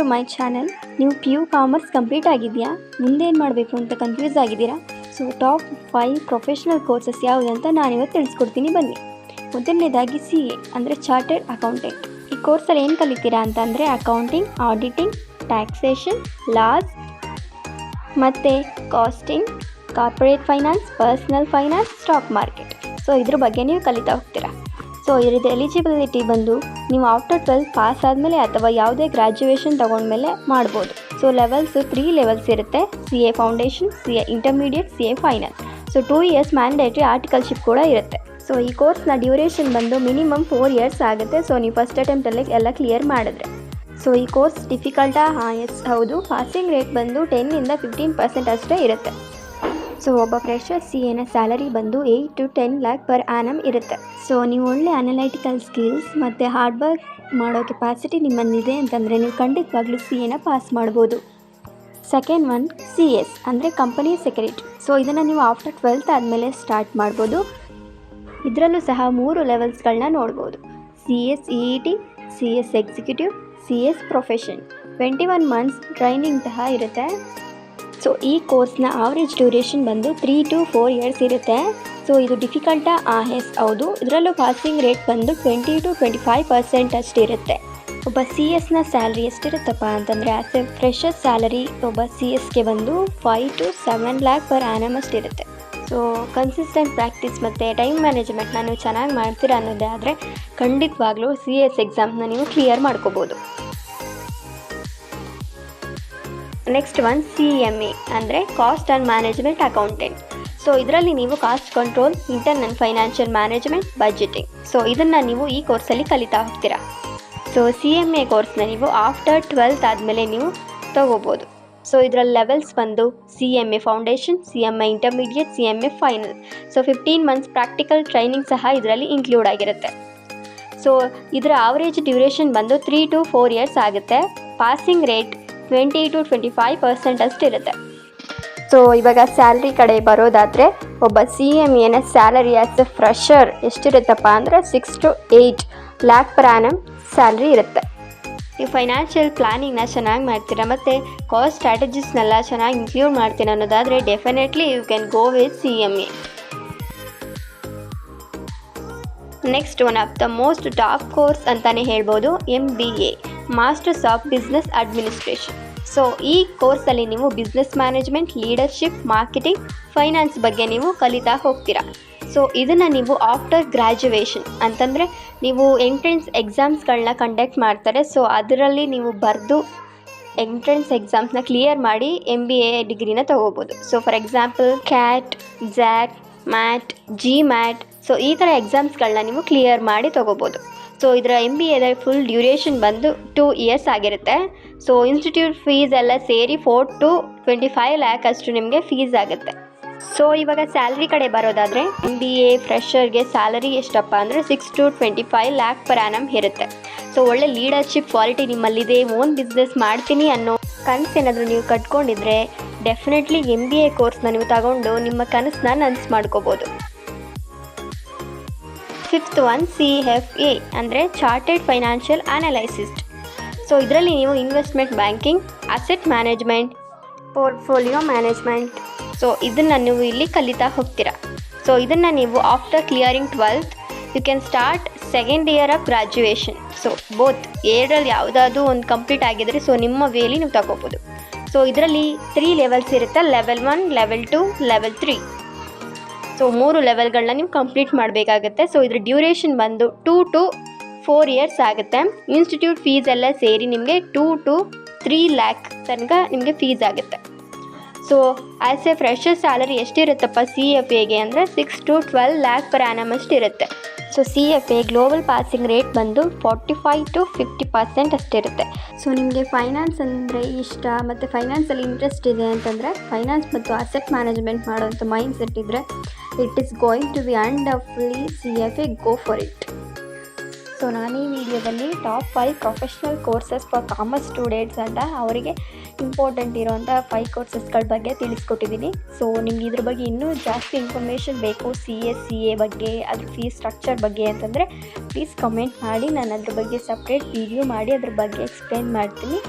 To my channel. ನೀವು PU commerce complete ಆಗಿದೆಯಾ? ಮುಂದೆ ಏನು ಮಾಡಬೇಕು ಅಂತ ಕನ್ಫ್ಯೂಸ್ ಆಗಿದ್ದೀರಾ? ಸೊ ಟಾಪ್ 5 ಪ್ರೊಫೆಷ್ನಲ್ ಕೋರ್ಸಸ್ ಯಾವುದಂತ ನಾನಿವತ್ತು ತಿಳಿಸ್ಕೊಡ್ತೀನಿ ಬನ್ನಿ. ಮೊದಲನೇದಾಗಿ CA ಅಂದರೆ ಚಾರ್ಟರ್ಡ್ ಅಕೌಂಟೆಂಟ್. ಈ ಕೋರ್ಸಲ್ಲಿ ಏನು ಕಲಿತೀರಾ ಅಂತಂದರೆ ಅಕೌಂಟಿಂಗ್, ಆಡಿಟಿಂಗ್, ಟ್ಯಾಕ್ಸೇಷನ್, ಲಾಸ್ ಮತ್ತು costing, corporate finance, personal finance, stock market. So ಇದ್ರ ಬಗ್ಗೆ ನೀವು ಕಲಿತಾ ಹೋಗ್ತೀರಾ. ಸೊ ಇದ್ರದ್ದು ಎಲಿಜಿಬಿಲಿಟಿ ಬಂದು ನೀವು ಆಫ್ಟರ್ 12 ಪಾಸ್ ಆದಮೇಲೆ ಅಥವಾ ಯಾವುದೇ ಗ್ರ್ಯಾಜುಯೇಷನ್ ತೊಗೊಂಡ್ಮೇಲೆ ಮಾಡ್ಬೋದು. ಸೊ ಲೆವೆಲ್ಸು 3 ಲೆವೆಲ್ಸ್ ಇರುತ್ತೆ. CA foundation, CA intermediate, CA final. So 2 years mandatory articleship ಕೂಡ ಇರುತ್ತೆ. ಸೊ ಈ ಕೋರ್ಸ್ನ ಡ್ಯೂರೇಷನ್ ಬಂದು ಮಿನಿಮಮ್ 4 ಇಯರ್ಸ್ ಆಗುತ್ತೆ. ಸೊ ನೀವು ಫಸ್ಟ್ ಅಟೆಂಪ್ಟಲ್ಲೇ ಎಲ್ಲ ಕ್ಲಿಯರ್ ಮಾಡಿದ್ರೆ. ಸೊ ಈ ಕೋರ್ಸ್ ಡಿಫಿಕಲ್ಟಾ? ಎಸ್ ಹೌದು. ಪಾಸಿಂಗ್ ರೇಟ್ ಬಂದು 10ಇಂದ 15% ಅಷ್ಟೇ ಇರುತ್ತೆ. ಸೊ ಒಬ್ಬ ಫ್ರೆಶರ್ CAನ ಸ್ಯಾಲರಿ ಬಂದು 8 to 10 lakh per annum ಇರುತ್ತೆ. ಸೊ ನೀವು ಒಳ್ಳೆ ಅನಲೈಟಿಕಲ್ ಸ್ಕಿಲ್ಸ್ ಮತ್ತು ಹಾರ್ಡ್ ವರ್ಕ್ ಮಾಡೋ ಕೆಪಾಸಿಟಿ ನಿಮ್ಮಲ್ಲಿದೆ ಅಂತಂದರೆ ನೀವು ಖಂಡಿತವಾಗ್ಲೂ CAನ ಪಾಸ್ ಮಾಡ್ಬೋದು. ಸೆಕೆಂಡ್ ಒನ್ CS ಅಂದರೆ ಕಂಪನಿ ಸೆಕ್ರೆಟರಿ. ಸೊ ಇದನ್ನು ನೀವು ಆಫ್ಟರ್ 12th ಆದಮೇಲೆ ಸ್ಟಾರ್ಟ್ ಮಾಡ್ಬೋದು. ಇದರಲ್ಲೂ ಸಹ 3 ಲೆವೆಲ್ಸ್ಗಳನ್ನ ನೋಡ್ಬೋದು. CS EET, CS executive, CS profession. 21 months training ಸಹ ಇರುತ್ತೆ. ಸೊ ಈ ಕೋರ್ಸ್ನ ಆವ್ರೇಜ್ ಡ್ಯೂರೇಷನ್ ಬಂದು 3 to 4 years ಇರುತ್ತೆ. ಸೊ ಇದು ಡಿಫಿಕಲ್ಟಾ? ಎಸ್ ಹೌದು. ಇದರಲ್ಲೂ ಪಾಸಿಂಗ್ ರೇಟ್ ಬಂದು 20 to 25% ಅಷ್ಟಿರುತ್ತೆ. ಒಬ್ಬ CSನ ಸ್ಯಾಲ್ರಿ ಎಷ್ಟಿರುತ್ತಪ್ಪ ಅಂತಂದರೆ ಆ್ಯಸ್ ಎ ಫ್ರೆಶರ್ ಸ್ಯಾಲರಿ ಒಬ್ಬ CSಗೆ ಬಂದು 5 to 7 lakh per annum ಅಷ್ಟಿರುತ್ತೆ. ಸೊ ಕನ್ಸಿಸ್ಟೆಂಟ್ ಪ್ರಾಕ್ಟೀಸ್ ಮತ್ತು ಟೈಮ್ ಮ್ಯಾನೇಜ್ಮೆಂಟ್ನ ನೀವು ಚೆನ್ನಾಗಿ ಮಾಡ್ತೀರಾ ಅನ್ನೋದೇ ಆದರೆ ಖಂಡಿತವಾಗ್ಲೂ CS ಎಕ್ಸಾಮ್ನ ನೀವು ಕ್ಲಿಯರ್ ಮಾಡ್ಕೋಬೋದು. ನೆಕ್ಸ್ಟ್ ಒನ್ CMA ಅಂದರೆ cost and management accountant. So ಇದರಲ್ಲಿ ನೀವು cost control, internal financial management, budgeting. So ಇದನ್ನು ನೀವು ಈ ಕೋರ್ಸಲ್ಲಿ ಕಲಿತಾ ಹೋಗ್ತೀರಾ. ಸೊ CMA ಕೋರ್ಸ್ನ ನೀವು ಆಫ್ಟರ್ 12th ಆದಮೇಲೆ ನೀವು ತೊಗೋಬೋದು. ಸೊ ಇದರಲ್ಲಿ ಲೆವೆಲ್ಸ್ ಬಂದು CMA foundation, CMA intermediate, CMA final. So 15 months practical training ಸಹ ಇದರಲ್ಲಿ ಇನ್ಕ್ಲೂಡ್ ಆಗಿರುತ್ತೆ. ಸೊ ಇದರ ಆವರೇಜ್ ಡ್ಯೂರೇಷನ್ ಬಂದು 3 to 4 years ಆಗುತ್ತೆ. Passing rate 20 to 25% ಅಷ್ಟಿರುತ್ತೆ. ಸೊ ಇವಾಗ ಸ್ಯಾಲ್ರಿ ಕಡೆ ಬರೋದಾದರೆ ಒಬ್ಬ CMAನ ಸ್ಯಾಲರಿ ಆ್ಯಸ್ ಎ ಫ್ರೆಶರ್ ಎಷ್ಟಿರುತ್ತಪ್ಪ ಅಂದರೆ 6 to 8 lakh per annum salary ಇರುತ್ತೆ. ನೀವು ಫೈನಾನ್ಷಿಯಲ್ ಪ್ಲಾನಿಂಗ್ನ ಚೆನ್ನಾಗಿ ಮಾಡ್ತೀರಾ ಮತ್ತು ಕಾಸ್ಟ್ ಸ್ಟ್ರಾಟಜಿಸ್ನೆಲ್ಲ ಚೆನ್ನಾಗಿ ಇನ್ಕ್ಲೂಡ್ ಮಾಡ್ತೀನಿ ಅನ್ನೋದಾದರೆ definitely you can go with CMA. Next one of the most top course ಅಂತಲೇ ಹೇಳ್ಬೋದು MBA, masters of business administration. So ಈ ಕೋರ್ಸಲ್ಲಿ ನೀವು business management, leadership, marketing, finance ಬಗ್ಗೆ ನೀವು ಕಲಿತಾ ಹೋಗ್ತೀರಾ. ಸೊ ಇದನ್ನು ನೀವು ಆಫ್ಟರ್ ಗ್ರ್ಯಾಜುಯೇಷನ್ ಅಂತಂದರೆ ನೀವು ಎಂಟ್ರೆನ್ಸ್ ಎಕ್ಸಾಮ್ಸ್ಗಳನ್ನ ಕಂಡಕ್ಟ್ ಮಾಡ್ತಾರೆ. ಸೊ ಅದರಲ್ಲಿ ನೀವು ಬರೆದು ಎಂಟ್ರೆನ್ಸ್ ಎಕ್ಸಾಮ್ಸ್ನ ಕ್ಲಿಯರ್ ಮಾಡಿ MBA ಡಿಗ್ರಿನ ತೊಗೋಬೋದು. So for example CAT, JAT, MAT, GMAT. So ಈ ಥರ ಎಕ್ಸಾಮ್ಸ್ಗಳನ್ನ ನೀವು ಕ್ಲಿಯರ್ ಮಾಡಿ ತೊಗೋಬೋದು. ಸೊ ಇದರ MBAದ ಫುಲ್ ಡ್ಯೂರೇಷನ್ ಬಂದು 2 years ಆಗಿರುತ್ತೆ. ಸೊ ಇನ್ಸ್ಟಿಟ್ಯೂಟ್ ಫೀಸ್ ಎಲ್ಲ ಸೇರಿ 4 to 25 lakh ಅಷ್ಟು ನಿಮಗೆ ಫೀಸ್ ಆಗುತ್ತೆ. ಸೊ ಇವಾಗ ಸ್ಯಾಲ್ರಿ ಕಡೆ ಬರೋದಾದರೆ MBA ಫ್ರೆಷರ್ಗೆ ಸ್ಯಾಲರಿ ಎಷ್ಟಪ್ಪ ಅಂದರೆ 6 to 25 lakh per annum ಇರುತ್ತೆ. ಸೊ ಒಳ್ಳೆ ಲೀಡರ್ಶಿಪ್ ಕ್ವಾಲಿಟಿ ನಿಮ್ಮಲ್ಲಿದೆ, ಓನ್ ಬಿಸ್ನೆಸ್ ಮಾಡ್ತೀನಿ ಅನ್ನೋ ಕನಸು ಏನಾದರೂ ನೀವು ಕಟ್ಕೊಂಡಿದ್ರೆ ಡೆಫಿನೆಟ್ಲಿ MBA ಕೋರ್ಸ್ನ ನೀವು ತಗೊಂಡು ನಿಮ್ಮ ಕನಸನ್ನ ನನಸು ಮಾಡ್ಕೋಬೋದು. ಫಿಫ್ತ್ ಒನ್ CFA ಅಂದರೆ ಚಾರ್ಟರ್ಡ್ ಫೈನಾನ್ಷಿಯಲ್ ಅನಲೈಸಿಸ್ಟ್. ಸೊ ಇದರಲ್ಲಿ ನೀವು investment banking, asset management, portfolio management. So ಇದನ್ನು ನೀವು ಇಲ್ಲಿ ಕಲಿತಾ ಹೋಗ್ತೀರಾ. ಸೊ ಇದನ್ನು ನೀವು after clearing 12th you can start second year of graduation. So both ಎರಡರಲ್ಲಿ ಯಾವುದಾದ್ರೂ ಒಂದು ಕಂಪ್ಲೀಟ್ ಆಗಿದರೆ ಸೊ ನಿಮ್ಮ ವೇಲಿ ನೀವು ತಗೋಬೋದು. ಸೊ ಇದರಲ್ಲಿ 3 ಲೆವೆಲ್ಸ್ ಇರುತ್ತೆ. Level 1, level 2, level 3. ಸೊ 3 ಲೆವೆಲ್ಗಳನ್ನ ನೀವು ಕಂಪ್ಲೀಟ್ ಮಾಡಬೇಕಾಗತ್ತೆ. ಸೊ ಇದ್ರ ಡ್ಯೂರೇಷನ್ ಬಂದು 2 to 4 years ಆಗುತ್ತೆ. ಇನ್ಸ್ಟಿಟ್ಯೂಟ್ ಫೀಸ್ ಎಲ್ಲ ಸೇರಿ ನಿಮಗೆ 2 to 3 lakh ತನಕ ನಿಮಗೆ ಫೀಸ್ ಆಗುತ್ತೆ. So as a fresher salary ಎಷ್ಟಿರುತ್ತಪ್ಪ CFAಗೆ ಅಂದರೆ 6 to 12 lakh per annum ಅಷ್ಟಿರುತ್ತೆ. So CFA global passing rate ಬಂದು 45 to 50% ಅಷ್ಟಿರುತ್ತೆ. ಸೊ ನಿಮಗೆ ಫೈನಾನ್ಸ್ ಅಂದರೆ ಇಷ್ಟ ಮತ್ತು ಫೈನಾನ್ಸಲ್ಲಿ ಇಂಟ್ರೆಸ್ಟ್ ಇದೆ ಅಂತಂದರೆ ಫೈನಾನ್ಸ್ ಮತ್ತು ಅಸೆಟ್ ಮ್ಯಾನೇಜ್ಮೆಂಟ್ ಮಾಡೋಂಥ ಮೈಂಡ್ ಸೆಟ್ ಇದ್ದರೆ it is going to be wonderfully CFA, go for it. So ನಾನು ಈ ವಿಡಿಯೋದಲ್ಲಿ top 5 professional courses for commerce students ಅಂತ ಅವರಿಗೆ ಇಂಪಾರ್ಟೆಂಟ್ ಇರೋಂಥ 5 ಕೋರ್ಸಸ್ಗಳ ಬಗ್ಗೆ ತಿಳಿಸ್ಕೊಟ್ಟಿದ್ದೀನಿ. ಸೊ ನಿಮ್ಗೆ ಇದ್ರ ಬಗ್ಗೆ ಇನ್ನೂ ಜಾಸ್ತಿ ಇನ್ಫಾರ್ಮೇಷನ್ ಬೇಕು CA ಬಗ್ಗೆ, ಅದ್ರ ಫೀಸ್ ಸ್ಟ್ರಕ್ಚರ್ ಬಗ್ಗೆ ಅಂತಂದರೆ ಪ್ಲೀಸ್ ಕಮೆಂಟ್ ಮಾಡಿ. ನಾನು ಅದ್ರ ಬಗ್ಗೆ ಸಪ್ರೇಟ್ ವಿಡಿಯೋ ಮಾಡಿ ಅದ್ರ ಬಗ್ಗೆ ಎಕ್ಸ್ಪ್ಲೇನ್ ಮಾಡ್ತೀನಿ.